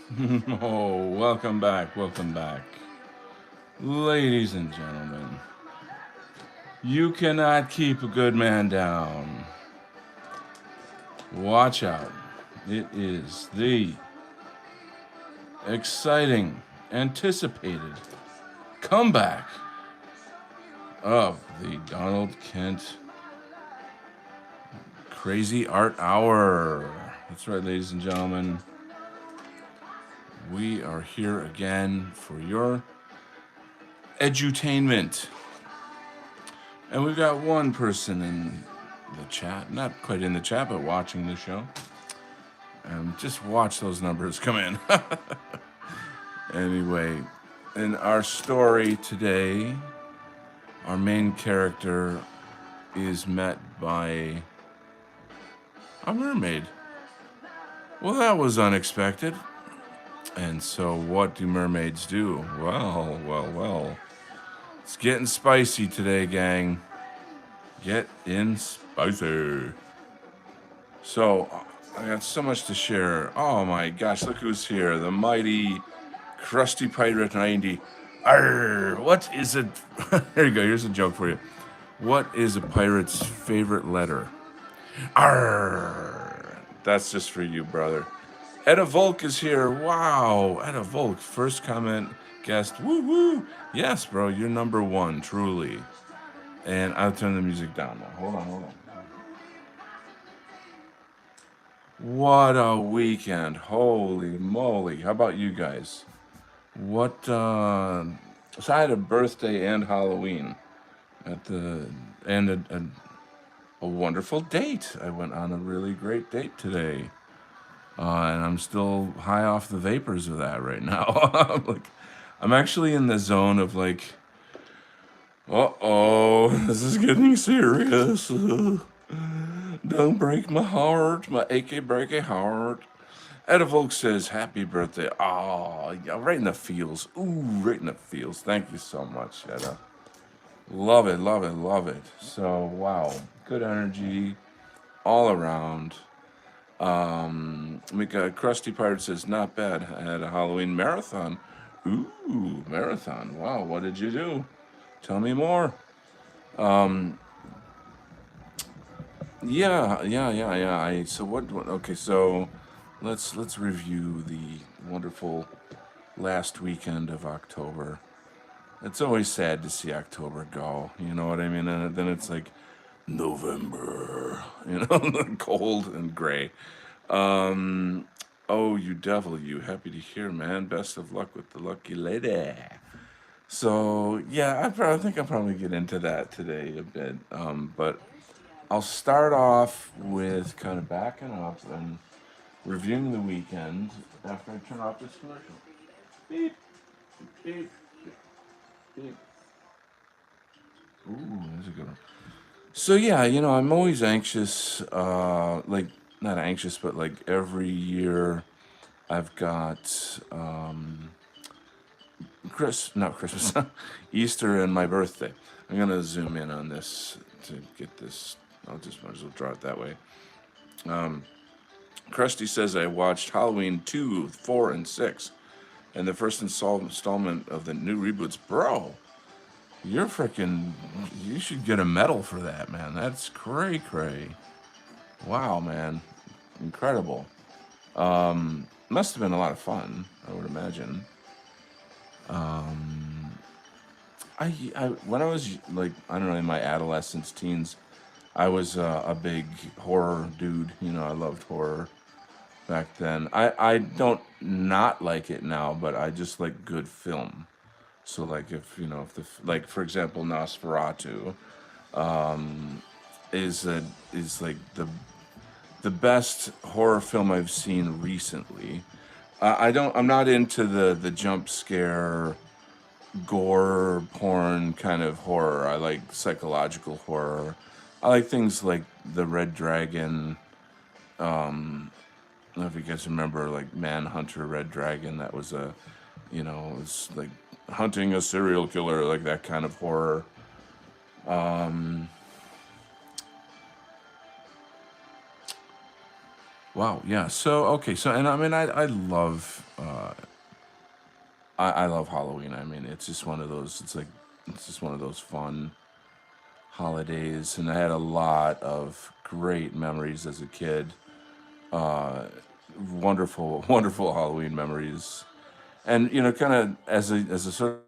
Oh, welcome back, welcome back. Ladies and gentlemen, you cannot keep a good man down. Watch out. It is the exciting, anticipated comeback of the Donald Kent Crazy Art Hour. That's right, ladies and gentlemen. We are here again for your edutainment. And we've got one person in the chat, not quite in the chat, but watching the show. And just watch those numbers come in. Anyway, in our story today, our main character is met by a mermaid. Well, that was unexpected. And so, what do mermaids do? Well. It's getting spicy today, gang. Get in spicy. So, I got so much to share. Oh my gosh, look who's here. The mighty Krusty Pirate 90. Arr, what is it? There you go, here's a joke for you. What is a pirate's favorite letter? Arr, that's just for you, brother. Edda Volk is here. Wow, Edda Volk, first comment guest. Woo woo. Yes, bro, you're number one, truly. And I'll turn the music down now. Hold on. What a weekend. Holy moly. How about you guys? So I had a birthday and Halloween at the, and a wonderful date. I went on a really great date today. And I'm still high off the vapors of that right now. I'm actually in the zone of like, this is getting serious. Don't break my heart, my achy breaky heart. Edda Volk says, happy birthday. Oh, yeah, right in the feels. Ooh, right in the feels. Thank you so much, Edda. Love it. So, wow. Good energy all around. Krusty Pirate says, not bad. I had a Halloween marathon. Ooh, marathon. Wow, what did you do? Tell me more. Yeah. Okay, so let's review the wonderful last weekend of October. It's always sad to see October go. You know what I mean? And then it's like November. Cold and gray. Oh, you devil, you. Happy to hear, man. Best of luck with the lucky lady. So, yeah, I think I'll probably get into that today a bit. But I'll start off with kind of backing up and reviewing the weekend after I turn off this commercial. Beep, beep, beep. Ooh, there's a good one. So yeah, I'm always anxious. Not anxious, but like every year, I've got not Christmas, Easter and my birthday. I'm gonna zoom in on this to get this. I'll just might as well draw it that way. Krusty says I watched Halloween 2, 4, and 6, and the first installment of the new reboots. Bro, you're freaking. You should get a medal for that, man. That's cray. Wow, man, incredible. Must have been a lot of fun, I would imagine. I when I was like I don't know in my adolescence, teens, I was a big horror dude. I loved horror back then. I don't not like it now, but I just like good film. So like if like for example Nosferatu is like the best horror film I've seen recently. I'm not into the jump scare gore porn kind of horror. I like psychological horror. I like things like the Red Dragon. I don't know if you guys remember like Manhunter Red Dragon. That was it's like hunting a serial killer, like that kind of horror. Wow, yeah. So okay, so and I mean I love I love Halloween. I mean, it's just one of those. It's just one of those fun holidays, and I had a lot of great memories as a kid. Uh, Wonderful, wonderful Halloween memories, and kind of as a sort of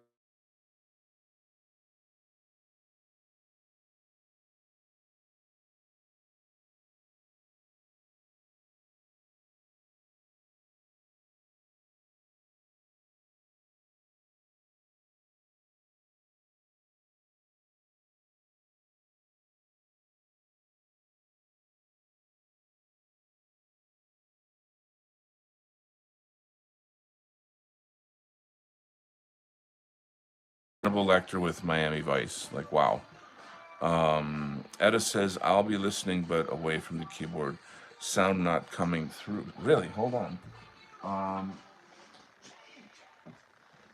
Hannibal Lecter with Miami Vice. Like, wow. Etta says, "I'll be listening, but away from the keyboard. Sound not coming through." Really? Hold on. Um,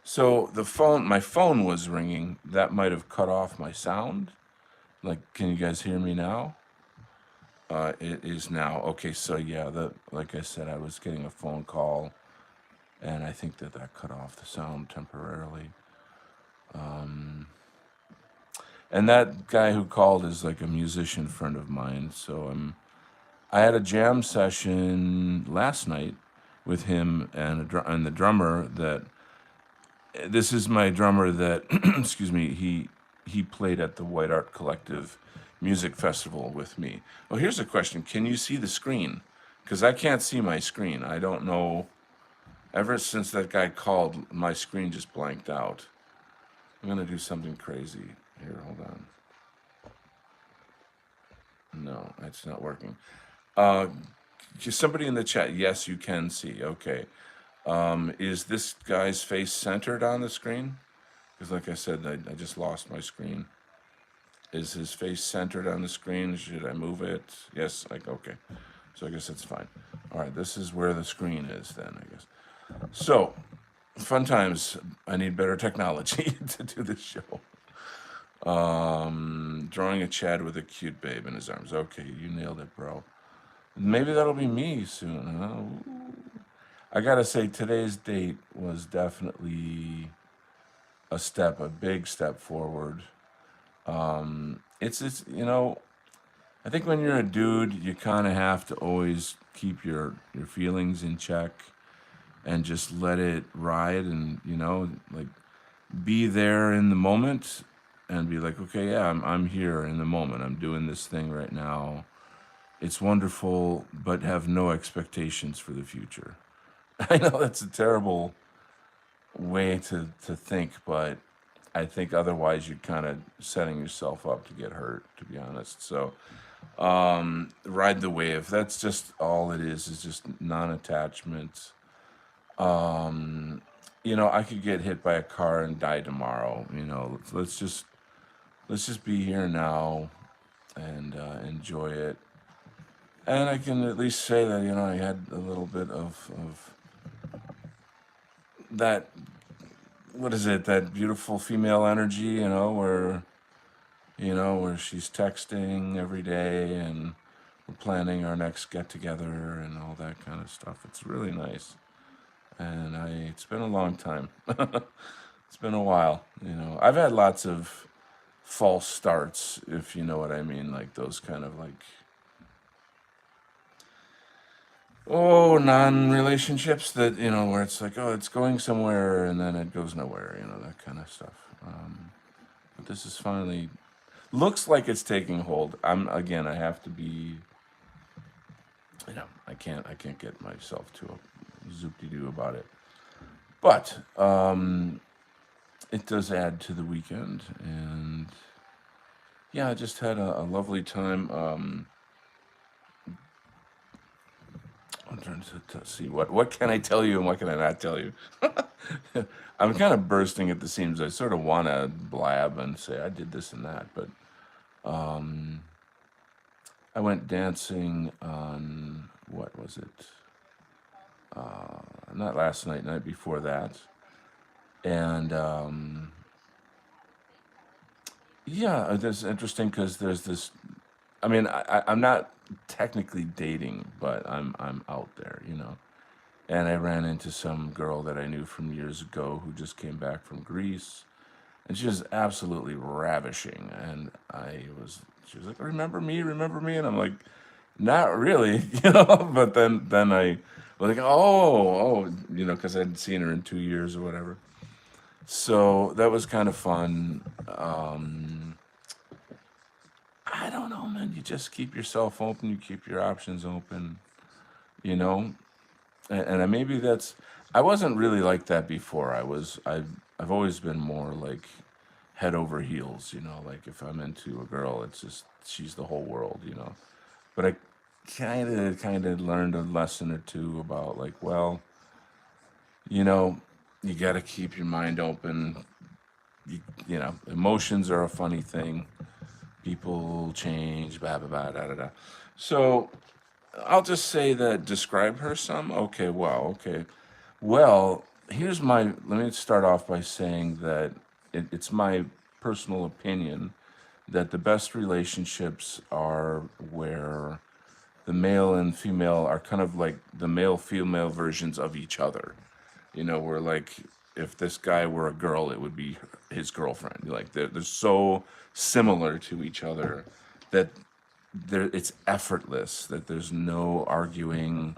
so my phone was ringing. That might have cut off my sound. Like, can you guys hear me now? It is now. Okay, so yeah, like I said, I was getting a phone call, and I think that cut off the sound temporarily. And that guy who called is like a musician friend of mine. So I had a jam session last night with him and and the drummer that this is my drummer that excuse me, he played at the White Art Collective Music Festival with me. Well, here's a question. Can you see the screen? Cuz I can't see my screen. I don't know, ever since that guy called, my screen just blanked out. I'm going to do something crazy. Here, hold on. No, it's not working. Uh just somebody in the chat. Yes, you can see. Okay. Is this guy's face centered on the screen? Because, like I said, I just lost my screen. Is his face centered on the screen? Should I move it? Yes. Like, okay. So I guess that's fine. All right. This is where the screen is then, I guess. So, fun times. I need better technology to do this show. Drawing a Chad with a cute babe in his arms. Okay, you nailed it, bro. Maybe that'll be me soon. Huh? I gotta say, today's date was definitely a big step forward. It's I think when you're a dude, you kind of have to always keep your feelings in check and just let it ride, and like, be there in the moment and be like, okay, yeah, I'm here in the moment. I'm doing this thing right now. It's wonderful, but have no expectations for the future. I know that's a terrible way to think, but I think otherwise you're kind of setting yourself up to get hurt, to be honest. So, ride the wave. That's just all it is just non-attachment. I could get hit by a car and die tomorrow. Let's just be here now and enjoy it. And I can at least say that I had a little bit of that. What is it? That beautiful female energy, where she's texting every day and we're planning our next get together and all that kind of stuff. It's really nice. And it's been a long time. It's been a while. I've had lots of false starts, if you know what I mean, like those kind of like, non-relationships that, where it's like, oh, it's going somewhere and then it goes nowhere, that kind of stuff. But this is finally looks like it's taking hold. I have to be, I can't get myself to a zoop-de-doo about it. But it does add to the weekend, and yeah, I just had a lovely time. I'm trying to see what can I tell you and what can I not tell you. I'm kind of bursting at the seams. I sort of want to blab and say I did this and that, but I went dancing on, what was it? Not last night, night before that, and yeah, that's interesting because there's this. I'm not technically dating, but I'm out there. And I ran into some girl that I knew from years ago who just came back from Greece, and she was absolutely ravishing. And she was like, "Remember me? Remember me?" And I'm like, "Not really," But then I was like, "Oh, because I hadn't seen her in 2 years or whatever." So that was kind of fun. I don't know, man. You just keep yourself open. You keep your options open. You know, and maybe that's. I wasn't really like that before. I've always been more like head over heels. Like if I'm into a girl, it's just she's the whole world. But I kind of learned a lesson or two about like, well, you know, you got to keep your mind open. Emotions are a funny thing. People change, blah blah blah, da da da. So I'll just say that describe her some. Okay, wow, okay. Well, let me start off by saying that it's my personal opinion that the best relationships are where the male and female are kind of like the male female versions of each other. Where like if this guy were a girl, it would be his girlfriend. Like they're so similar to each other that it's effortless, that there's no arguing,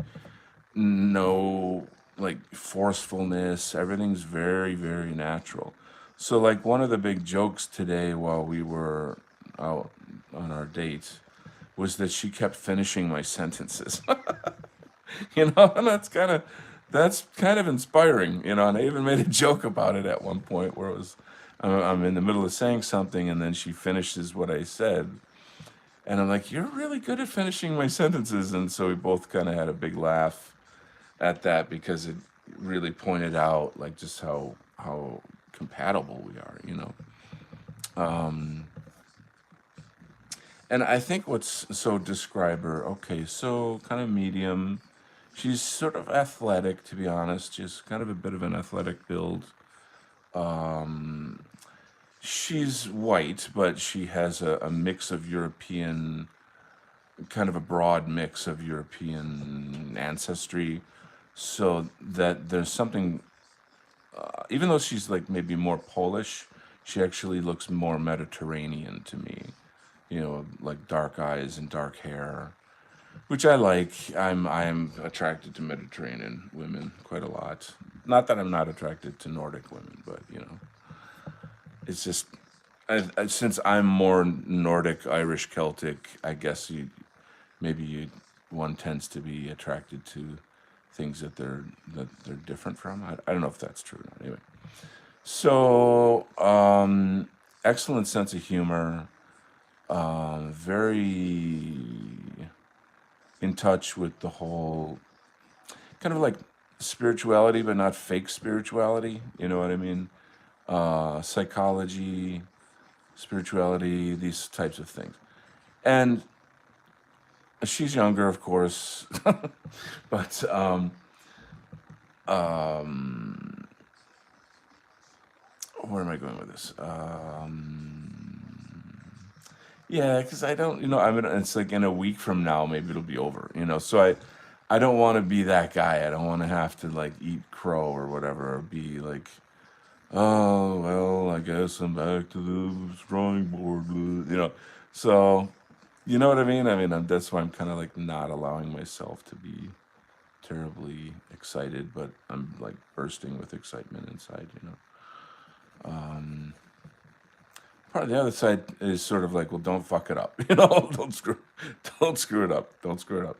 no like forcefulness. Everything's very, very natural. So, like, one of the big jokes today while we were out on our date was that she kept finishing my sentences. And that's kind of inspiring. And I even made a joke about it at one point where it was I'm in the middle of saying something and then she finishes what I said, and I'm like, "You're really good at finishing my sentences." And so we both kind of had a big laugh at that because it really pointed out like just how compatible we are. And I think what's so describe her, okay, so kind of medium. She's sort of athletic, to be honest. She's kind of a bit of an athletic build. She's white, but she has a mix of European, kind of a broad mix of European ancestry. So that there's something, even though she's like maybe more Polish, she actually looks more Mediterranean to me. Like dark eyes and dark hair, which I like. I'm attracted to Mediterranean women quite a lot. Not that I'm not attracted to Nordic women, but it's just since I'm more Nordic, Irish, Celtic. I guess one tends to be attracted to things that they're different from. I don't know if that's true or not. Anyway, so excellent sense of humor. Very in touch with the whole kind of like spirituality, but not fake spirituality. You know what I mean? Psychology, spirituality, these types of things. And she's younger, of course, but where am I going with this? Yeah, because I don't, I mean, it's like in a week from now, maybe it'll be over. So I don't want to be that guy. I don't want to have to like eat crow or whatever, or be like, oh, well, I guess I'm back to the drawing board. So, you know what I mean? I mean, that's why I'm kind of like not allowing myself to be terribly excited, but I'm like bursting with excitement inside. Part of the other side is sort of like, well, don't fuck it up. Don't screw it up. Don't screw it up.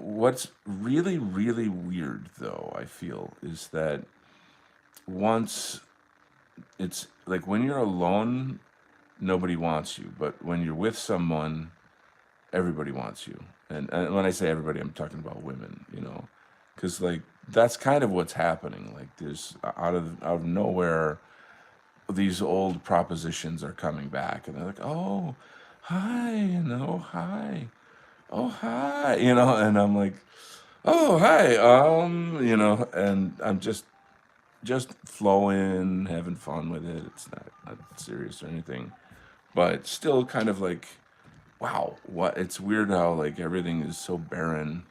What's really, really weird, though, I feel, is that once it's like when you're alone, nobody wants you, but when you're with someone, everybody wants you. And when I say everybody, I'm talking about women. Because like that's kind of what's happening. Like there's out of nowhere, these old propositions are coming back, and they're like, "Oh, hi," "Hi, oh hi," and I'm like, "Oh hi," and I'm just flowing, having fun with it. It's not serious or anything, but still kind of like, wow, what? It's weird how like everything is so barren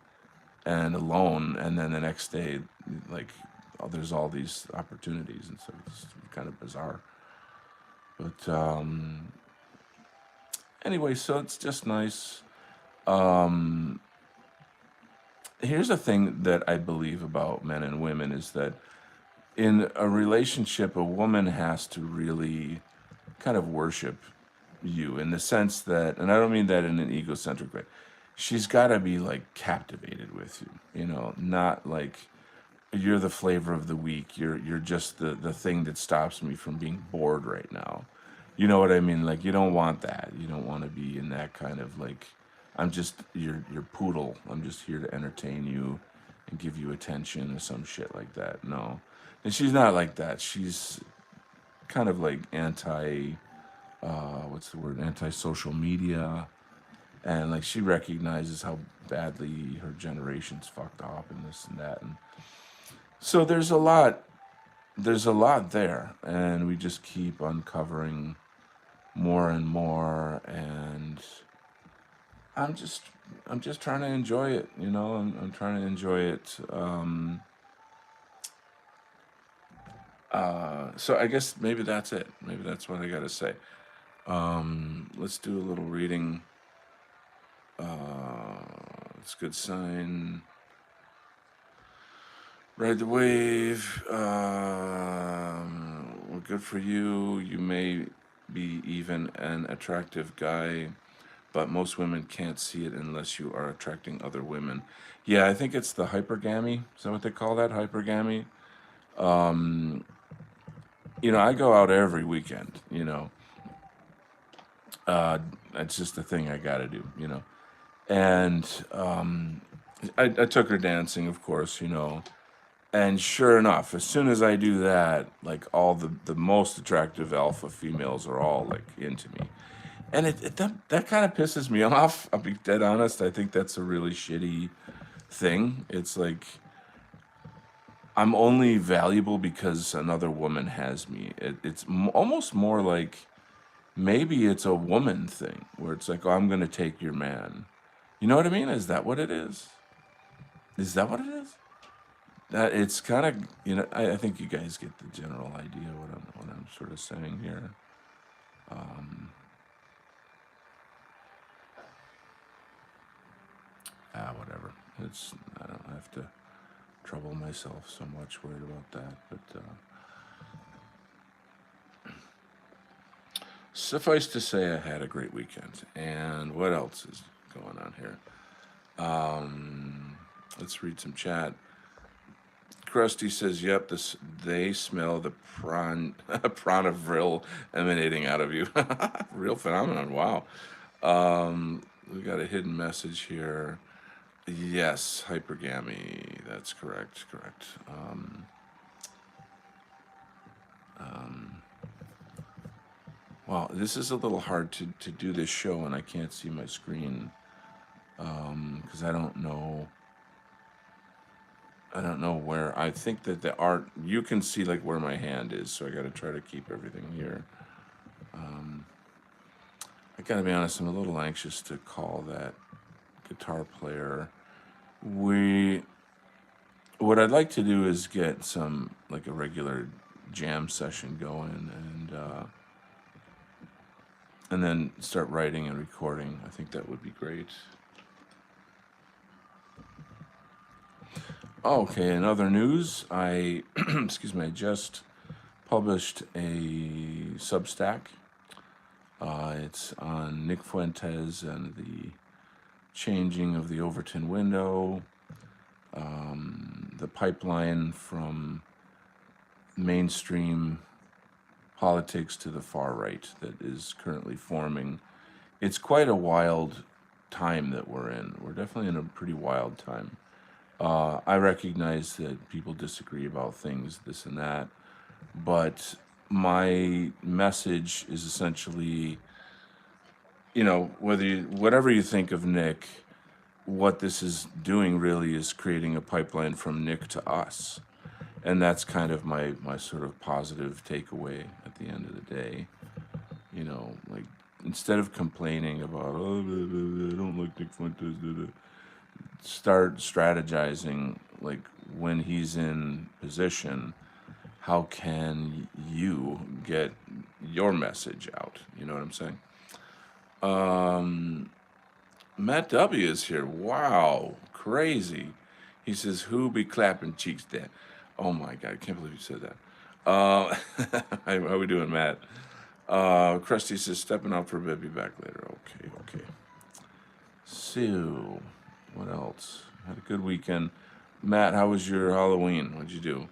and alone, and then the next day, like, there's all these opportunities, and so it's kind of bizarre. But anyway, so it's just nice. Um, Here's the thing that I believe about men and women is that in a relationship, a woman has to really kind of worship you in the sense that, and I don't mean that in an egocentric way, she's got to be like captivated with you, not like you're the flavor of the week. You're just the thing that stops me from being bored right now. You know what I mean? Like you don't want that. You don't want to be in that kind of like I'm just your poodle. I'm just here to entertain you and give you attention or some shit like that. No. And she's not like that. She's kind of like anti what's the word? Anti social media. And like she recognizes how badly her generation's fucked up and this and that. And so there's a lot there, and we just keep uncovering more and more, and i'm just I'm just trying to enjoy it. I'm trying to enjoy it. So I guess maybe that's it. Maybe that's what I gotta say. Let's do a little reading. It's a good sign. Ride the wave. Well, good for you. You may be even an attractive guy, but most women can't see it unless you are attracting other women. Yeah, I think it's the hypergamy. Is that what they call that? Hypergamy? I go out every weekend. It's just a thing I got to do. And I took her dancing, of course. And sure enough, as soon as I do that, like all the most attractive alpha females are all like into me. And that kind of pisses me off. I'll be dead honest. I think that's a really shitty thing. It's like I'm only valuable because another woman has me. Almost more like maybe it's a woman thing where it's like, oh, I'm going to take your man. You know what I mean? Is that what it is? Is that what it is? That it's kind of I think you guys get the general idea what I'm sort of saying here. Whatever. I don't have to trouble myself so much worried about that. But suffice to say, I had a great weekend. And what else is going on here? Let's read some chat. Krusty says, "Yep, they smell the vril emanating out of you. Real phenomenon. Wow." We got a hidden message here. Yes, hypergamy. That's correct. Correct. Wow, this is a little hard to do this show, and I can't see my screen because I don't know. I don't know where. I think that the art you can see like where my hand is, so I got to try to keep everything here. I got to be honest. I'm a little anxious to call that guitar player. What I'd like to do is get some like a regular jam session going, and then start writing and recording. I think that would be great. Okay, in other news, I excuse me, I just published a Substack. It's on Nick Fuentes and the changing of the Overton window, the pipeline from mainstream politics to the far right that is currently forming. It's quite a wild time that we're in. We're definitely in a pretty wild time. I recognize that people disagree about things, this and that, but my message is essentially, whatever you think of Nick, what this is doing really is creating a pipeline from Nick to us. And that's kind of my sort of positive takeaway at the end of the day. Like instead of complaining about, oh, I don't like Nick Fuentes, start strategizing, like when he's in position, how can you get your message out? You know what I'm saying? Matt W is here. Wow, crazy. He says, "Who be clapping cheeks there?" Oh my God, I can't believe you said that. How we doing, Matt? Krusty says, "Stepping out for a bit, be back later." Okay, okay. So, what else? Had a good weekend. Matt, how was your Halloween? What'd you do?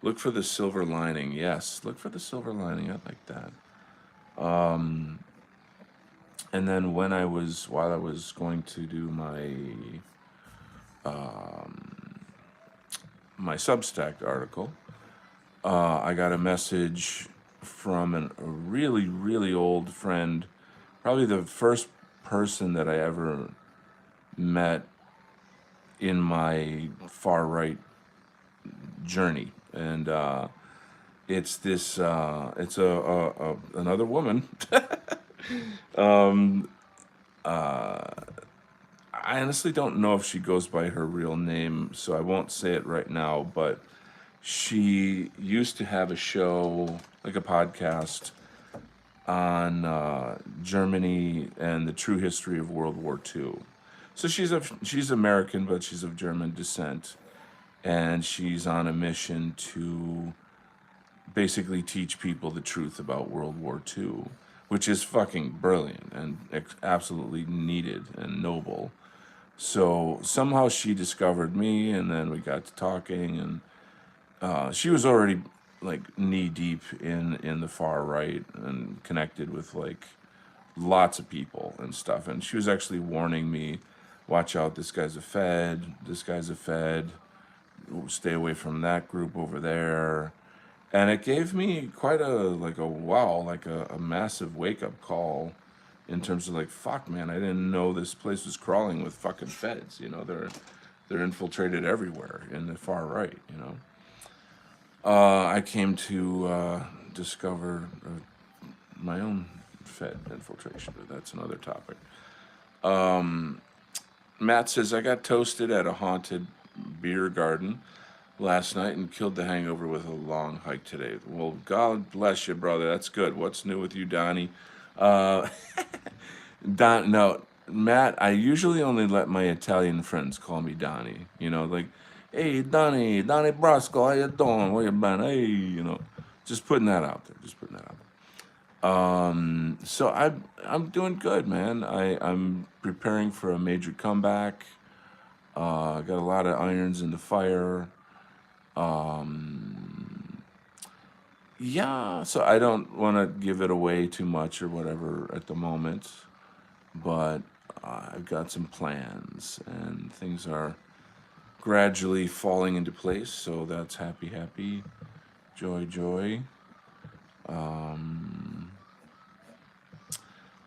Look for the silver lining. Yes, look for the silver lining. I like that. And then while I was going to do my Substack article, I got a message from a really, really old friend, probably the first person that I ever met in my far right journey, and it's this it's a another woman. I honestly don't know if she goes by her real name, so I won't say it right now, but she used to have a show, like a podcast, on Germany and the true history of World War II. So she's American, but she's of German descent, and she's on a mission to basically teach people the truth about World War II, which is fucking brilliant and absolutely needed and noble. So somehow she discovered me, and then we got to talking, and she was already like knee deep in the far right and connected with like lots of people and stuff. And she was actually warning me, "Watch out! This guy's a Fed. This guy's a Fed. Stay away from that group over there." And it gave me quite a wow, like a massive wake up call in terms of like, fuck, man, I didn't know this place was crawling with fucking feds. You know, they're infiltrated everywhere in the far right. You know, I came to discover my own Fed infiltration, but that's another topic. Matt says I got toasted at a haunted beer garden last night and killed the hangover with a long hike today. Well, God bless you, brother. That's good. What's new with you, Donnie? Uh, no, Matt. I usually only let my Italian friends call me Donnie. You know, like, "Hey, Donnie, Donnie Brasco, how you doing? Where you been? Hey, you know, just putting that out there. Just putting that out there. So I'm doing good, man. I'm preparing for a major comeback. I got a lot of irons in the fire. Yeah, so I don't want to give it away too much or whatever at the moment, but I've got some plans and things are gradually falling into place. So that's happy, happy, joy, joy.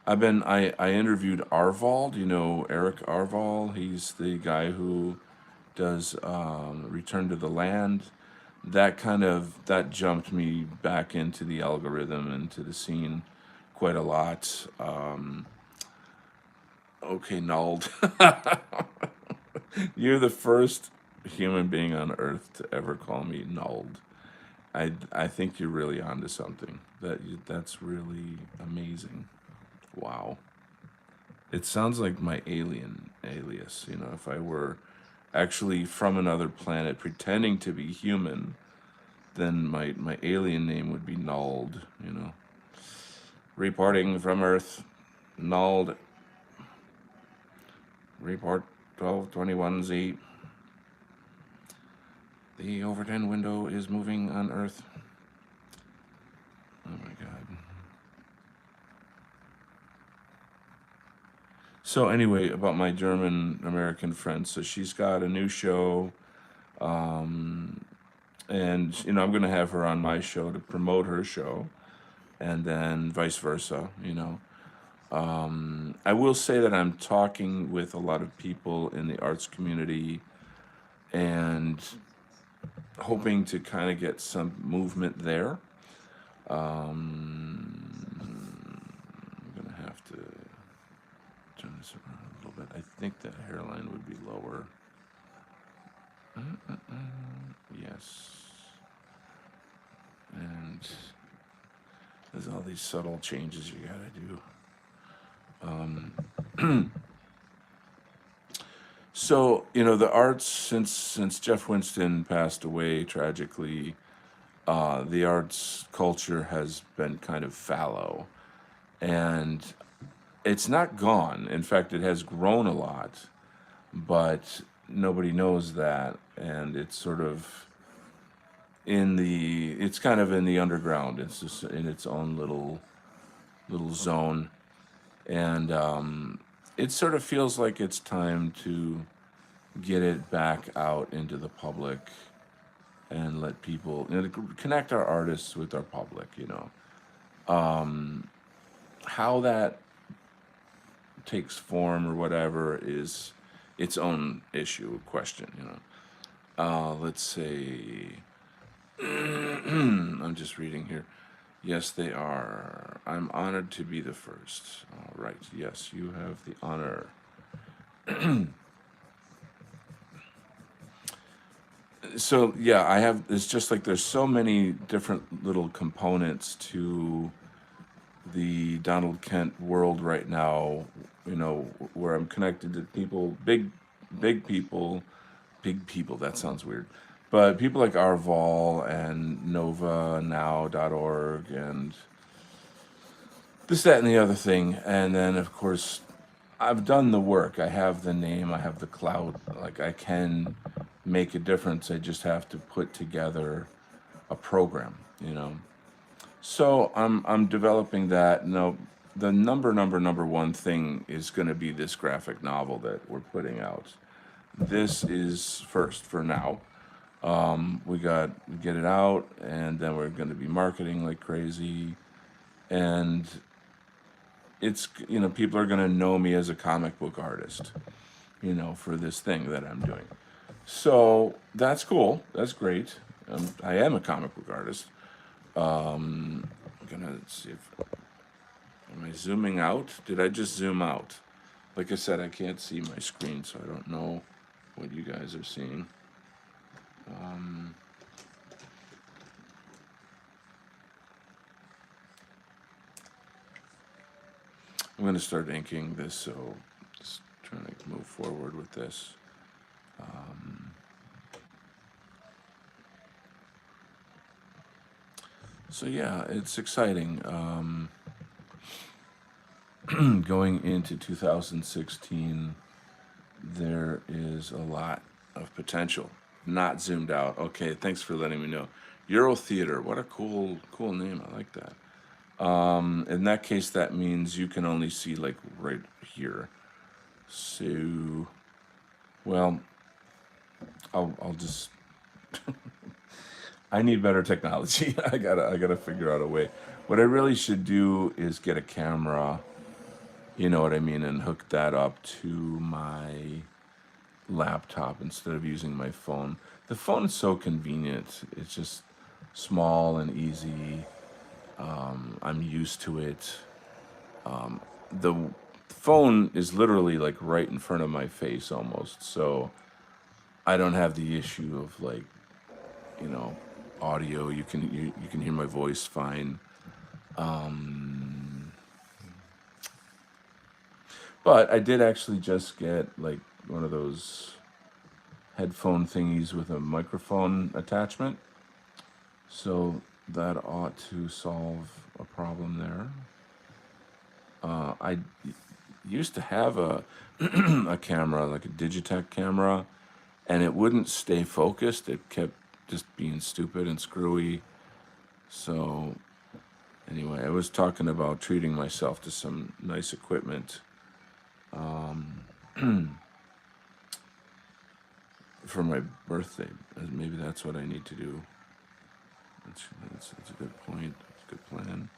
I interviewed Arvald. You know Eric Arvald. He's the guy who does Return to the Land. That jumped me back into the algorithm and to the scene quite a lot. Okay, Nald, you're the first human being on Earth to ever call me Nald. I think you're really onto something. That's really amazing. Wow. It sounds like my alien alias. You know, if I were actually from another planet pretending to be human, then my alien name would be Nald, you know. Reporting from Earth, Nald, report 1221Z. The Overton window is moving on Earth. Oh my God. So anyway, about my German American friend. So she's got a new show, and you know I'm gonna have her on my show to promote her show, and then vice versa. You know, I will say that I'm talking with a lot of people in the arts community and hoping to kind of get some movement there. I'm gonna have to turn this around a little bit. I think that hairline would be lower. Yes. And there's all these subtle changes you gotta do. So, the arts, since Jeff Winston passed away tragically, the arts culture has been kind of fallow. And it's not gone. In fact, it has grown a lot, but nobody knows that. And it's sort of it's kind of in the underground. It's just in its own little zone. And it sort of feels like it's time to get it back out into the public and let people connect our artists with our public. How that takes form or whatever is its own question. Let's say, I'm just reading here. Yes, they are. I'm honored to be the first. All right. Yes, you have the honor. So yeah, it's just like there's so many different little components to the Donald Kent world right now, where I'm connected to people, big people, that sounds weird. But people like Arval and NovaNow.org and this, that, and the other thing. And then, of course, I've done the work. I have the name, I have the clout. Like, I can make a difference. I just have to put together a program. So I'm developing that. No, the number one thing is going to be this graphic novel that we're putting out. This is first for now. We got to get it out, and then we're going to be marketing like crazy. And it's, people are going to know me as a comic book artist, for this thing that I'm doing. So that's cool. That's great. I am a comic book artist. I'm gonna see if am I zooming out? Did I just zoom out? Like I said, I can't see my screen, so I don't know what you guys are seeing. I'm gonna start inking this, so just trying to move forward with this. So yeah, it's exciting. Going into 2016, there is a lot of potential. Not zoomed out. Okay, thanks for letting me know. Euro Theater, what a cool name. I like that. In that case, that means you can only see like right here. So, well, I'll just. I need better technology. I gotta figure out a way. What I really should do is get a camera. You know what I mean, and hook that up to my laptop instead of using my phone. The phone is so convenient. It's just small and easy. I'm used to it. The phone is literally like right in front of my face almost, so I don't have the issue of like, you know, audio. You can hear my voice fine. But I did actually just get like one of those headphone thingies with a microphone attachment. So that ought to solve a problem there. I used to have a a camera, like a Digitech camera, and it wouldn't stay focused. It kept just being stupid and screwy. So anyway, I was talking about treating myself to some nice equipment for my birthday. Maybe that's what I need to do. That's a good point. That's a good plan.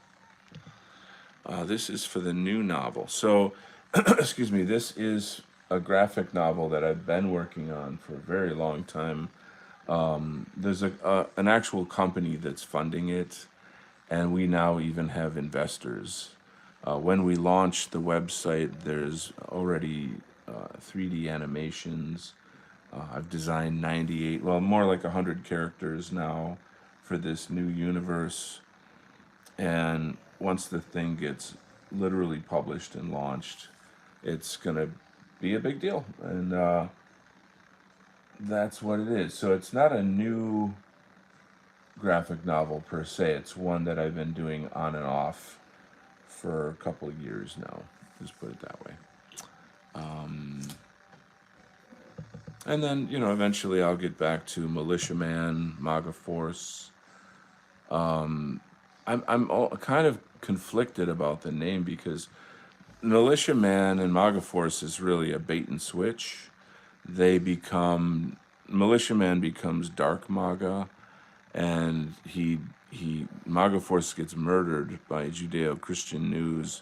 This is for the new novel. So, excuse me, this is a graphic novel that I've been working on for a very long time. There's an actual company that's funding it, and we now even have investors. When we launched the website, there's already 3D animations. I've designed 98, well, more like 100 characters now for this new universe. And once the thing gets literally published and launched, it's going to be a big deal. And that's what it is. So it's not a new graphic novel per se, it's one that I've been doing on and off for a couple of years now. Just put it that way. And then, eventually I'll get back to Militiaman, MAGA Force. I'm kind of conflicted about the name because Militiaman and MAGA Force is really a bait and switch. Militiaman becomes Dark MAGA, and MAGA Force gets murdered by Judeo-Christian News,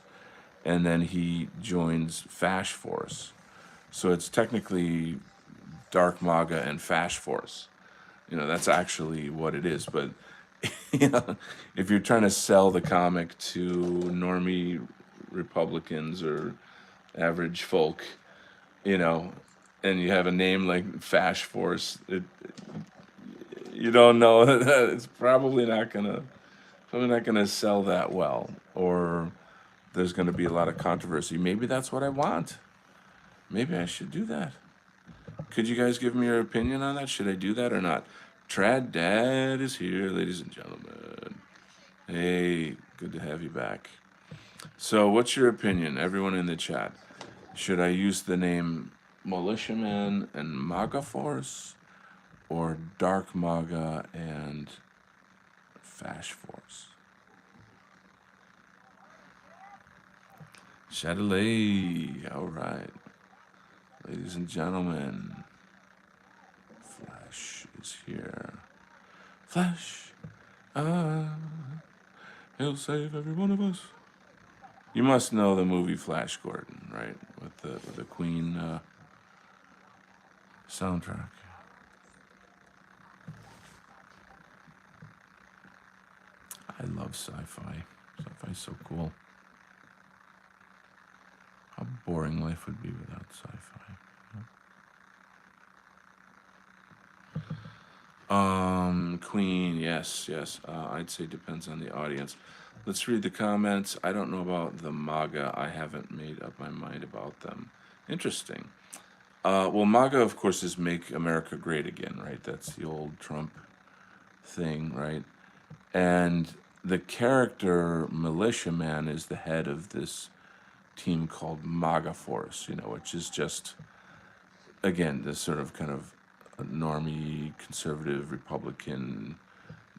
and then he joins Fash Force. So it's technically Dark MAGA and Fash Force. That's actually what it is. But if you're trying to sell the comic to normie Republicans or average folk, and you have a name like Fash Force, you don't know that it's probably not gonna sell that well, or there's gonna be a lot of controversy. Maybe that's what I want. Maybe I should do that. Could you guys give me your opinion on that? Should I do that or not? Trad Dad is here, ladies and gentlemen. Hey, good to have you back. So, what's your opinion, everyone in the chat? Should I use the name Militiaman and MAGA Force, or Dark MAGA and Fash Force? Chatelet, all right. Ladies and gentlemen, Flash is here. Flash, he'll save every one of us. You must know the movie Flash Gordon, right? With the Queen soundtrack. I love sci-fi. Sci-fi's so cool. How boring life would be without sci-fi. Queen, yes. I'd say depends on the audience. Let's read the comments. I don't know about the MAGA. I haven't made up my mind about them. Interesting. Well, MAGA, of course, is Make America Great Again, right? That's the old Trump thing, right? And the character Militiaman is the head of this team called MAGA Force, which is just, again, this sort of kind of a normie, conservative, Republican,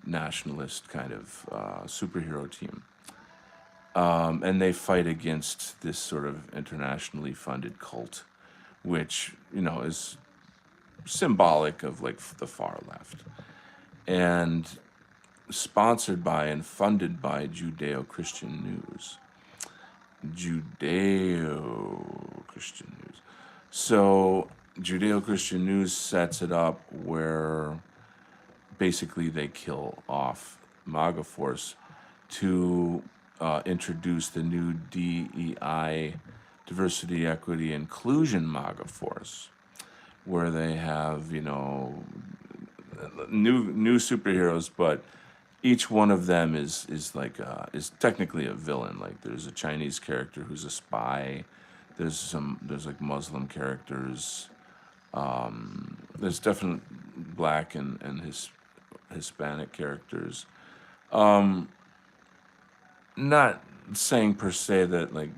nationalist kind of superhero team. And they fight against this sort of internationally funded cult, which, is symbolic of like the far left. And sponsored by and funded by Judeo-Christian News. Judeo-Christian News. So Judeo-Christian News sets it up where basically they kill off MAGA Force to introduce the new DEI, Diversity, Equity, Inclusion MAGA Force, where they have, new superheroes, but each one of them is technically a villain. Like there's a Chinese character who's a spy. There's like Muslim characters. There's definitely black and Hispanic characters. Not saying per se that like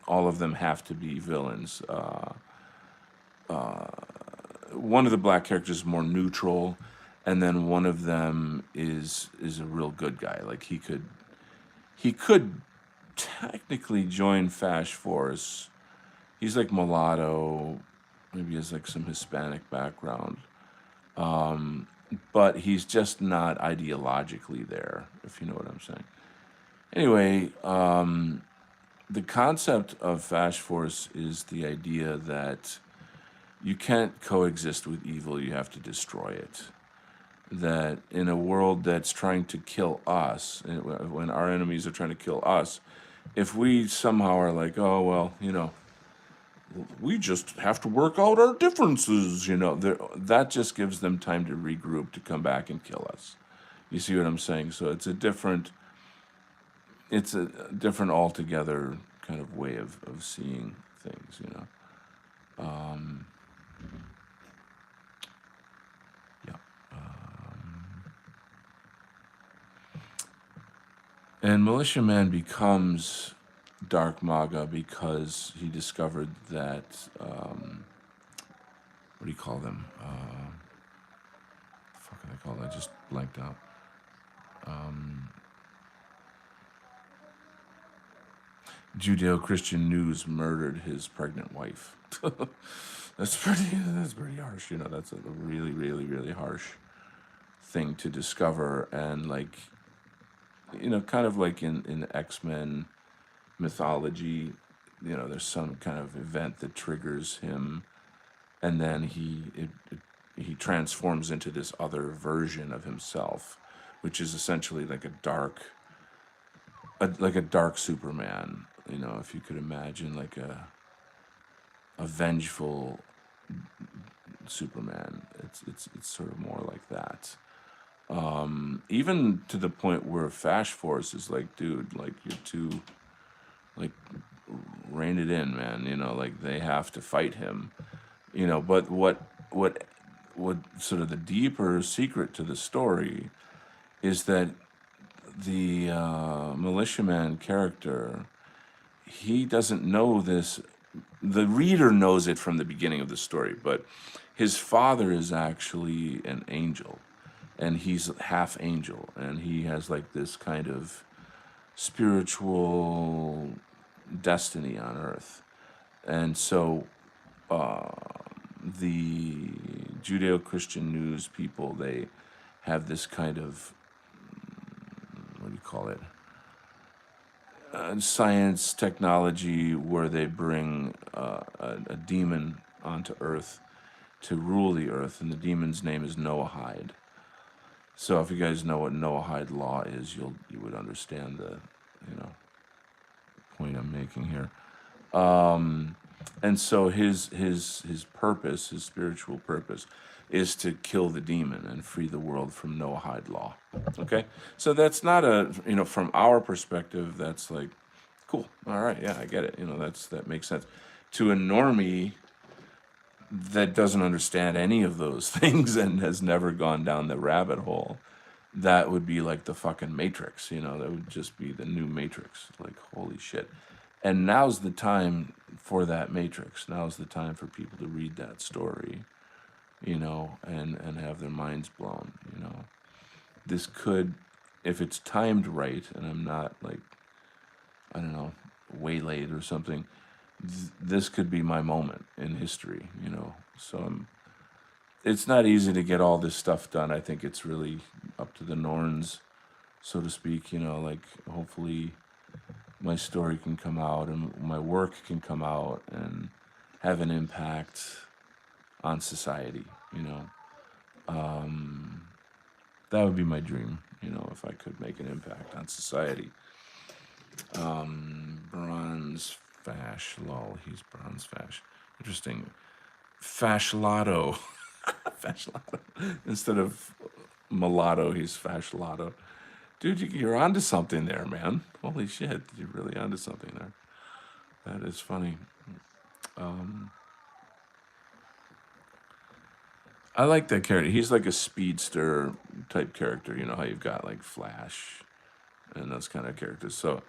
all of them have to be villains. One of the black characters is more neutral, and then one of them is a real good guy. Like he could technically join Fash Force. He's like mulatto, maybe has like some Hispanic background, but he's just not ideologically there, if you know what I'm saying. Anyway, the concept of Fash Force is the idea that you can't coexist with evil, you have to destroy it. That in a world that's trying to kill us, when our enemies are trying to kill us, if we somehow are like, oh, well, we just have to work out our differences, you know. That just gives them time to regroup to come back and kill us. You see what I'm saying? So it's a different altogether kind of way of seeing things, you know. Um, yeah. And Militiaman becomes Dark Maga because he discovered that, what do you call them? The fuck are they called? I just blanked out. Judeo-Christian News murdered his pregnant wife. That's pretty harsh. You know, that's a really, really, really harsh thing to discover. And like, you know, kind of like in X-Men mythology, you know, there's some kind of event that triggers him, and then he transforms into this other version of himself, which is essentially like a dark Superman. You know, if you could imagine like a vengeful Superman, it's sort of more like that. Even to the point where Fash Force is like, dude, like you're too, like, rein it in, man. You know, like they have to fight him. You know, but what sort of the deeper secret to the story is that the militiaman character, he doesn't know this. The reader knows it from the beginning of the story, but his father is actually an angel, and he's half angel, and he has like this kind of spiritual destiny on Earth. And so the Judeo-Christian News people, they have this kind of, what do you call it, science technology where they bring a demon onto Earth to rule the Earth, and the demon's name is Noahide. So if you guys know what Noahide law is, you would understand the, you know, point I'm making here. And so his purpose, his spiritual purpose, is to kill the demon and free the world from Noahide law. Okay, so that's not a, you know, from our perspective, that's like, cool. All right, yeah, I get it. You know, that makes sense. To a normie that doesn't understand any of those things and has never gone down the rabbit hole, that would be like the fucking Matrix, you know, that would just be the new Matrix. Like, holy shit. And now's the time for that Matrix. Now's the time for people to read that story, you know, and have their minds blown, you know. This could, if it's timed right, and I'm not like, I don't know, waylaid or something, this could be my moment in history, you know. So it's not easy to get all this stuff done. I think it's really up to the Norns, so to speak, you know, like hopefully my story can come out and my work can come out and have an impact on society, you know. That would be my dream, you know, if I could make an impact on society. Bronze Fash, lol, he's Bronze Fash. Interesting. Fashlato. Fashlato. Instead of mulatto, he's Fashlato. Dude, you're onto something there, man. Holy shit, you're really onto something there. That is funny. I like that character. He's like a speedster type character. You know how you've got like Flash and those kind of characters. So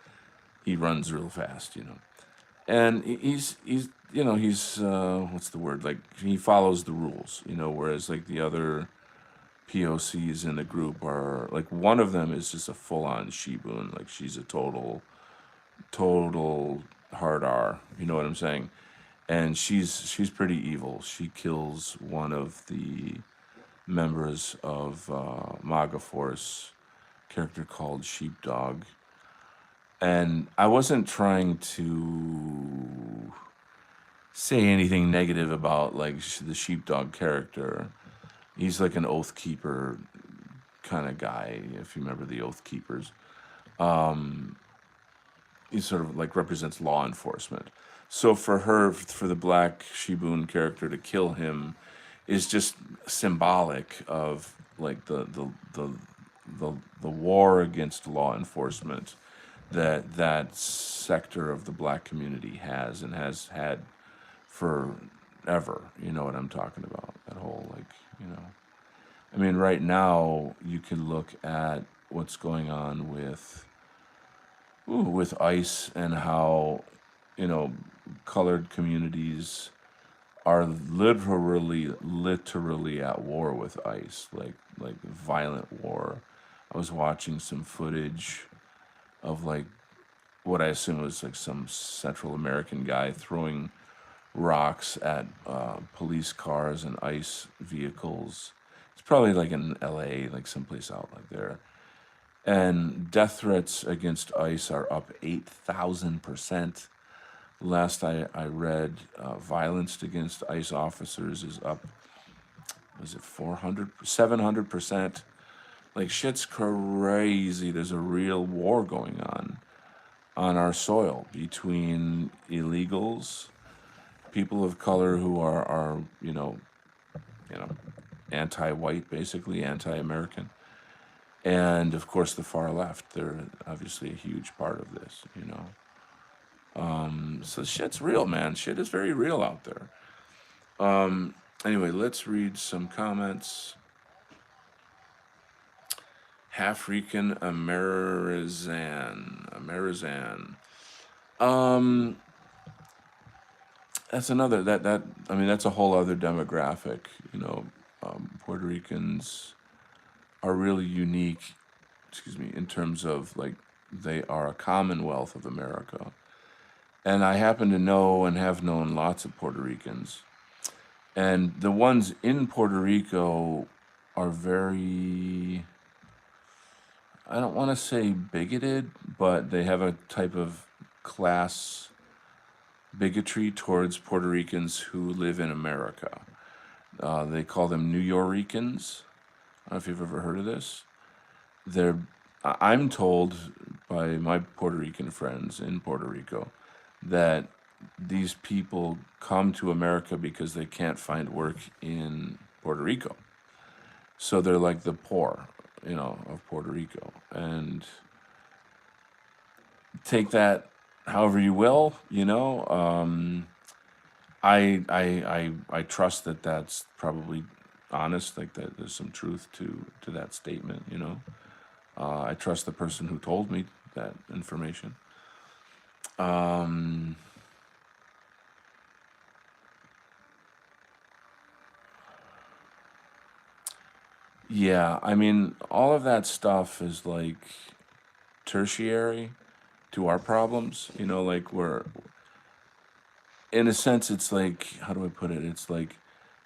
he runs real fast, you know. And he's you know, he's what's the word? Like he follows the rules, you know, whereas like the other POCs in the group are like, one of them is just a full on Shibun, like she's a total hard R, you know what I'm saying? And she's pretty evil. She kills one of the members of Maga Force, character called Sheepdog. And I wasn't trying to say anything negative about like the Sheepdog character. He's like an Oath Keeper kind of guy, if you remember the Oath Keepers. He sort of like represents law enforcement. So for her, for the Black Shibun character to kill him, is just symbolic of like the the war against law enforcement that that sector of the Black community has and has had forever. You know what I'm talking about? That whole like, you know. I mean, right now you can look at what's going on with ICE and how, you know, colored communities are literally at war with ICE, like violent war. I was watching some footage of like what I assume was like some Central American guy throwing rocks at police cars and ICE vehicles. It's probably like in LA, like someplace out like there. And death threats against ICE are up 8,000%. Last I read, violence against ICE officers is up, was it 400, 700%? Like shit's crazy. There's a real war going on our soil between illegals, people of color who are you know, anti-white, basically anti-American, and of course the far left. They're obviously a huge part of this, you know. So shit's real, man. Shit is very real out there. Anyway, let's read some comments. African Amerizan. Um, that's another that I mean that's a whole other demographic. You know, Puerto Ricans are really unique. Excuse me, in terms of like they are a commonwealth of America, and I happen to know and have known lots of Puerto Ricans, and the ones in Puerto Rico are very, I don't want to say bigoted, but they have a type of class bigotry towards Puerto Ricans who live in America. They call them New Yorkers. I don't know if you've ever heard of this. They're, I'm told by my Puerto Rican friends in Puerto Rico that these people come to America because they can't find work in Puerto Rico. So they're like the poor, you know, of Puerto Rico. And take that however you will, you know. I trust that that's probably honest, like that there's some truth to that statement, you know. I trust the person who told me that information. Um, yeah, I mean, all of that stuff is like tertiary to our problems, you know, like we're, in a sense, it's like, how do I put it? It's like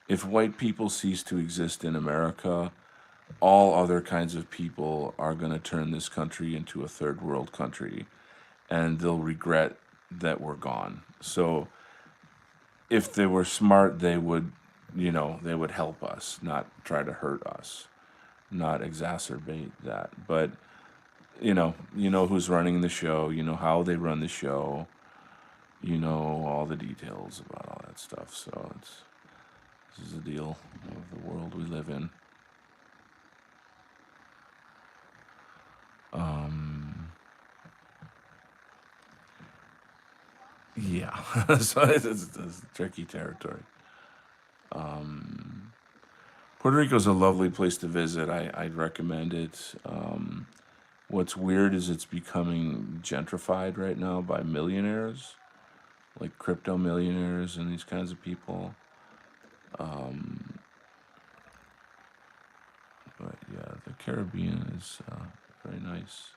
if white people cease to exist in America, all other kinds of people are going to turn this country into a third world country and they'll regret that we're gone. So if they were smart, they would, you know, they would help us, not try to hurt us, not exacerbate that. But, you know who's running the show, you know how they run the show, you know all the details about all that stuff. So this is the deal of the world we live in. Um, yeah, so it's tricky territory. Um, Puerto Rico is a lovely place to visit. I'd recommend it. What's weird is it's becoming gentrified right now by millionaires, like crypto millionaires and these kinds of people. Um, but yeah, the Caribbean is very nice.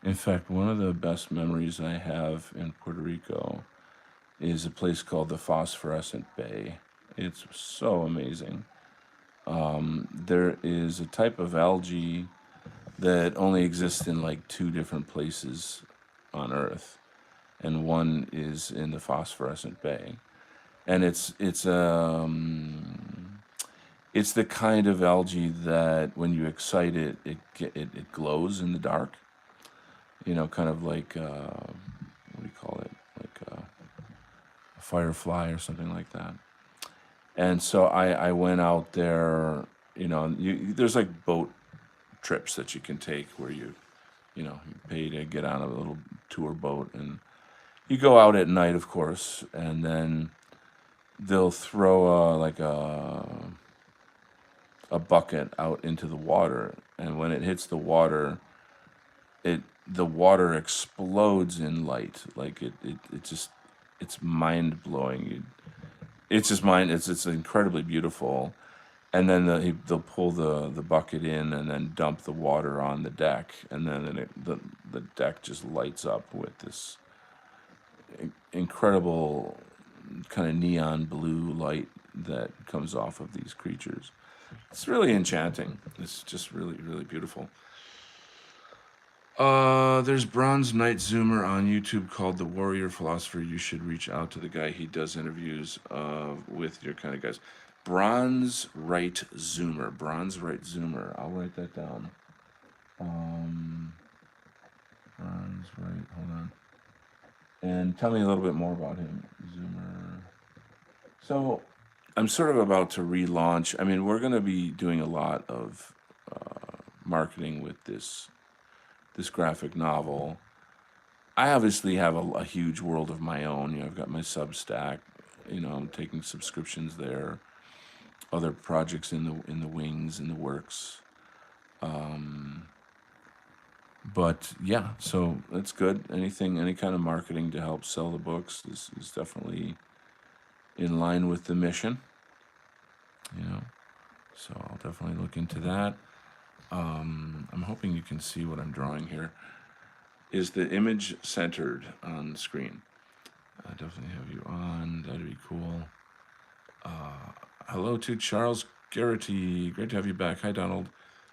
In fact, one of the best memories I have in Puerto Rico is a place called the Phosphorescent Bay. It's so amazing. There is a type of algae that only exists in like two different places on Earth, and one is in the phosphorescent bay, and it's the kind of algae that when you excite it, it glows in the dark. Kind of like what do you call it? Like a firefly or something like that. And so I went out there. There's like boat trips that you can take where you pay to get on a little tour boat, and you go out at night, of course, and then they'll throw a bucket out into the water, and when it hits the water, the water explodes in light. Like it just it's mind blowing. It's incredibly beautiful. And then they'll pull the bucket in and then dump the water on the deck, and then the deck just lights up with this incredible kind of neon blue light that comes off of these creatures. It's really enchanting. It's just really, really beautiful. There's Bronze Knight Zoomer on YouTube called The Warrior Philosopher. You should reach out to the guy. He does interviews with your kind of guys. Bronze Right Zoomer. Bronze Right Zoomer. I'll write that down. Bronze Right. Hold on. And tell me a little bit more about him, Zoomer. So I'm sort of about to relaunch. I mean, we're going to be doing a lot of marketing with this graphic novel. I obviously have a huge world of my own. I've got my Substack. I'm taking subscriptions there. Other projects in the wings, in the works. But yeah, so that's good. Any kind of marketing to help sell the books is definitely in line with the mission. So I'll definitely look into that. I'm hoping you can see what I'm drawing here. Is the image centered on the screen? I definitely have you on. That'd be cool. Hello to Charles Garrity. Great to have you back. Hi, Donald.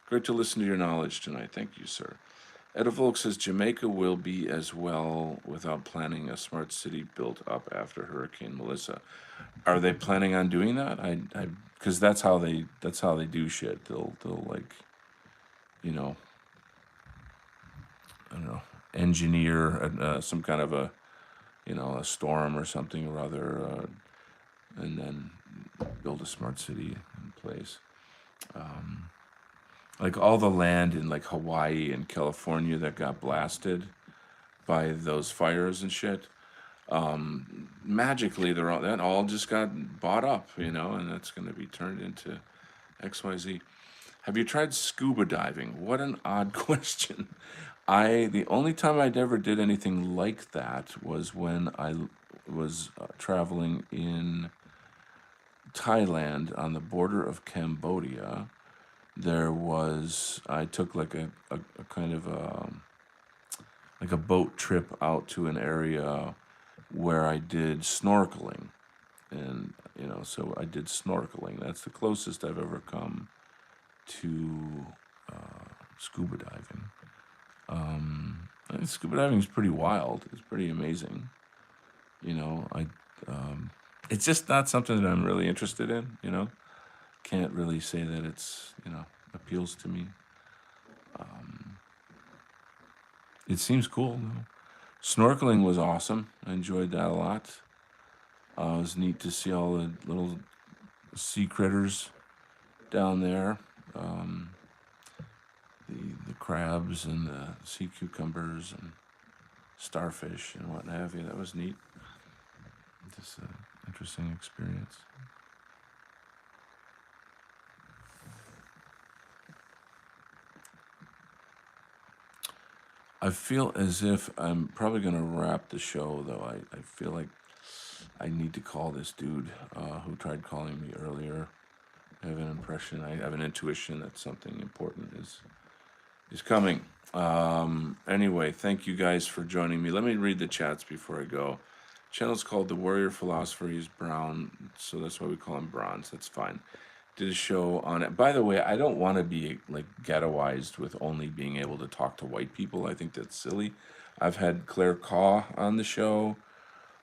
Great to listen to your knowledge tonight. Thank you, sir. Etta Volk says Jamaica will be as well without planning a smart city built up after Hurricane Melissa. Are they planning on doing that? Because that's how they do shit. They'll like, I don't know, engineer some kind of a storm or something or other, and then build a smart city in place. Like all the land in like Hawaii and California that got blasted by those fires and shit. Magically, that all just got bought up, and that's going to be turned into XYZ. Have you tried scuba diving? What an odd question. The only time I ever did anything like that was when I was traveling in Thailand on the border of Cambodia. I took like a kind of like a boat trip out to an area where I did snorkeling. And, so I did snorkeling. That's the closest I've ever come to scuba diving. Scuba diving is pretty wild. It's pretty amazing. It's just not something that I'm really interested in. Can't really say that it's appeals to me. It seems cool though. Snorkeling was awesome. I enjoyed that a lot. It was neat to see all the little sea critters down there. The crabs and the sea cucumbers and starfish and what have you. That was neat. Just an interesting experience. I feel as if I'm probably going to wrap the show, though. I feel like I need to call this dude who tried calling me earlier. I have an intuition that something important is coming. Anyway, thank you guys for joining me. Let me read the chats before I go. Channel's called The Warrior Philosopher. He's brown, so that's why we call him Bronze. That's fine. Did a show on it. By the way, I don't want to be like ghettoized with only being able to talk to white people. I think that's silly. I've had Claire Caw on the show.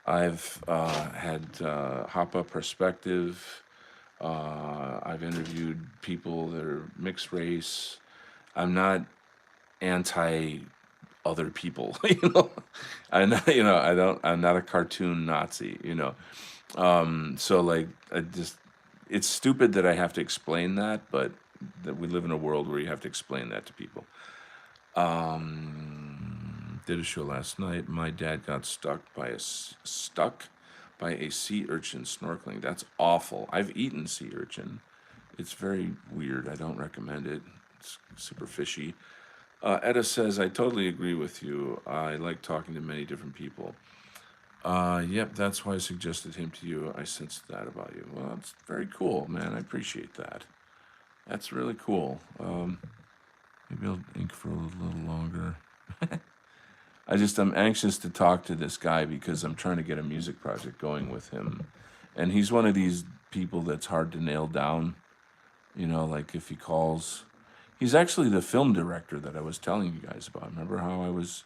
I've had Hapa Perspective. I've interviewed people that are mixed race. I'm not anti other people, you know. I'm not, you know, I don't. I'm not a cartoon Nazi, you know. So like, I just, it's stupid that I have to explain that, but that we live in a world where you have to explain that to people. Did a show last night. My dad got stuck by a sea urchin snorkeling. That's awful. I've eaten sea urchin. It's very weird. I don't recommend it. It's super fishy. Etta says, I totally agree with you. I like talking to many different people. Yep, that's why I suggested him to you. I sensed that about you. Well, it's very cool, man. I appreciate that. That's really cool. Maybe I'll ink for a little longer. I'm anxious to talk to this guy because I'm trying to get a music project going with him. And he's one of these people that's hard to nail down. You know, like if he calls, he's actually the film director that I was telling you guys about. Remember how I was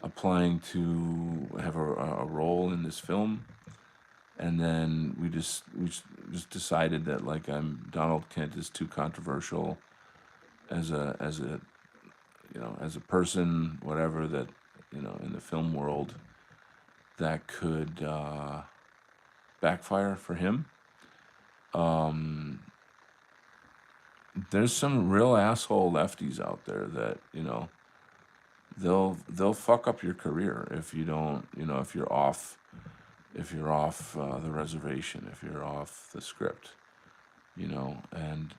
applying to have a role in this film? And then we just decided that like Donald Kent is too controversial as a as a person, whatever, that in the film world that could backfire for him. There's some real asshole lefties out there that they'll fuck up your career if you don't, if you're off the reservation, if you're off the script, and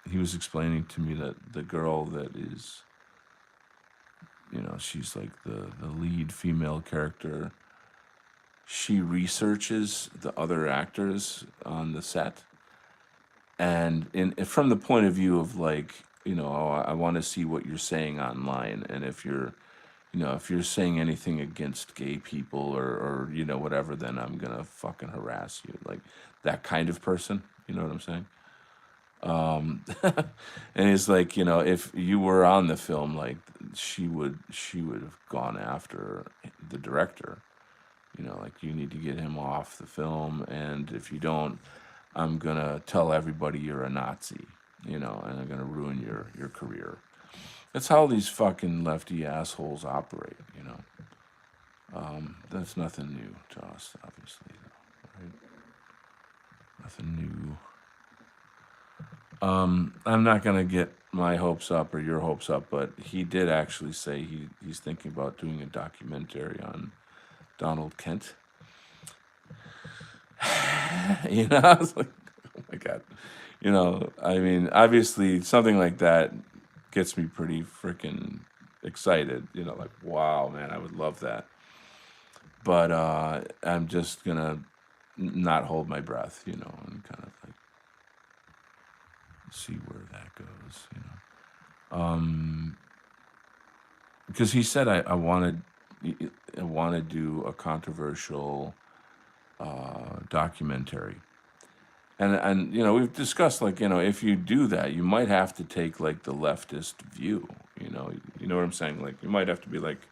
he was explaining to me that the girl that is, she's like the lead female character. She researches the other actors on the set, and from the point of view of like, oh, I want to see what you're saying online, and if you're saying anything against gay people or whatever, then I'm gonna fucking harass you, like that kind of person. You know what I'm saying? And it's like, if you were on the film, like she would have gone after the director. Like, you need to get him off the film, and if you don't, I'm gonna tell everybody you're a Nazi, and I'm gonna ruin your career. That's how these fucking lefty assholes operate. That's nothing new to us, obviously, right? Nothing new. I'm not gonna get my hopes up or your hopes up, but he did actually say he's thinking about doing a documentary on Donald Kent. I was like, oh my god. I mean, obviously something like that gets me pretty freaking excited. Like, wow, man, I would love that. But I'm just gonna not hold my breath, and kind of like see where that goes. Because he said I want to do a controversial documentary. And we've discussed, like, if you do that, you might have to take like the leftist view. You know what I'm saying? Like, you might have to be like,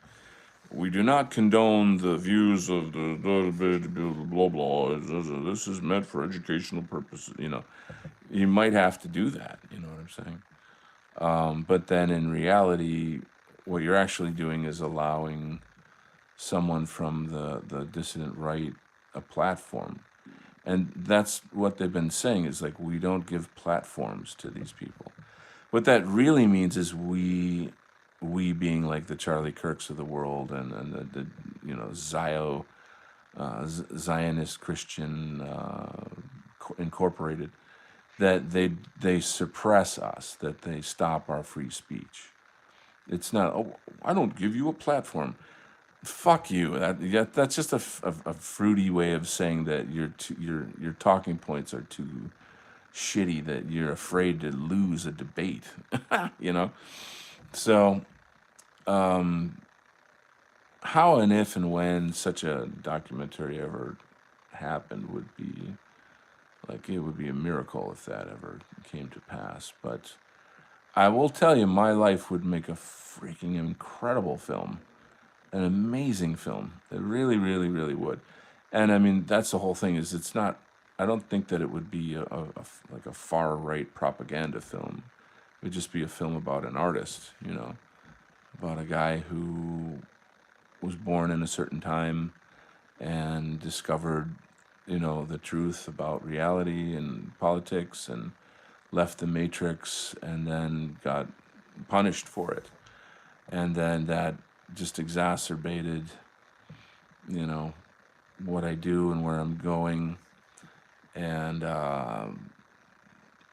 we do not condone the views of the blah blah blah. This is meant for educational purposes. You might have to do that. You know what I'm saying? But then in reality, what you're actually doing is allowing someone from the dissident right a platform. And that's what they've been saying, is like, we don't give platforms to these people. What that really means is we being like the Charlie Kirks of the world, and the Zionist Christian Incorporated, that they suppress us, that they stop our free speech. It's not, oh, I don't give you a platform. Fuck you. That's just a fruity way of saying that your talking points are too shitty, that you're afraid to lose a debate. you know. So, how and if and when such a documentary ever happened would be Like, it would be a miracle if that ever came to pass. But I will tell you, my life would make a freaking incredible film, an amazing film. It really, really, really would. And I mean, that's the whole thing. Is it's not. I don't think that it would be like a far right propaganda film. It would just be a film about an artist, about a guy who was born in a certain time and discovered, the truth about reality and politics, and left the matrix and then got punished for it. And then that just exacerbated, you know, what I do and where I'm going. And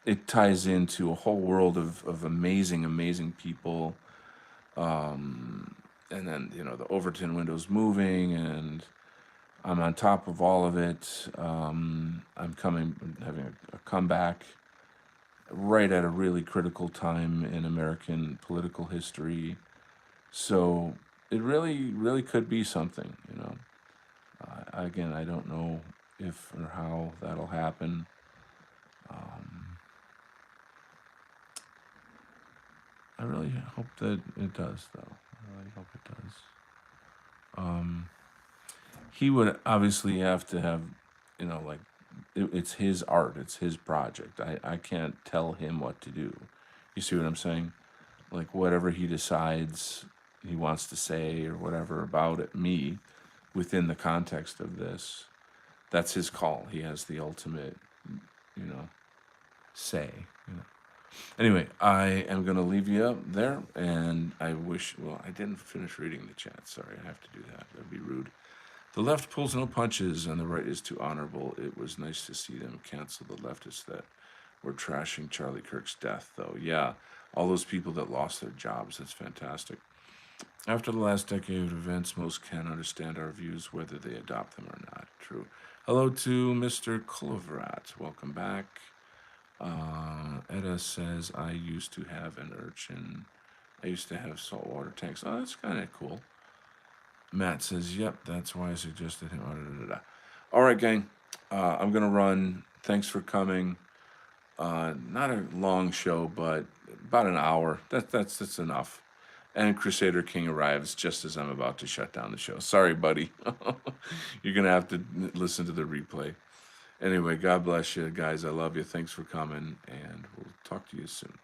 it ties into a whole world of amazing, amazing people. And then, the Overton window's moving, and I'm on top of all of it. Having a comeback right at a really critical time in American political history. So it really, really could be something, Again, I don't know if or how that'll happen. I really hope that it does, though. I really hope it does. He would obviously have to have, like, it's his art, it's his project. I can't tell him what to do. You see what I'm saying? Like, whatever he decides he wants to say or whatever about it, me, within the context of this, that's his call. He has the ultimate, say. Anyway, I am going to leave you up there, and I didn't finish reading the chat. Sorry, I have to do that. That'd be rude. The left pulls no punches, and the right is too honorable. It was nice to see them cancel the leftists that were trashing Charlie Kirk's death, though. Yeah, all those people that lost their jobs. That's fantastic. After the last decade of events, most can't understand our views, whether they adopt them or not. True. Hello to Mr. Cloverat. Welcome back. Edda says, I used to have an urchin. I used to have saltwater tanks. Oh, that's kind of cool. Matt says, yep, that's why I suggested him. All right, gang. I'm going to run. Thanks for coming. Not a long show, but about an hour. That's enough. And Crusader King arrives just as I'm about to shut down the show. Sorry, buddy. You're going to have to listen to the replay. Anyway, God bless you, guys. I love you. Thanks for coming, and we'll talk to you soon.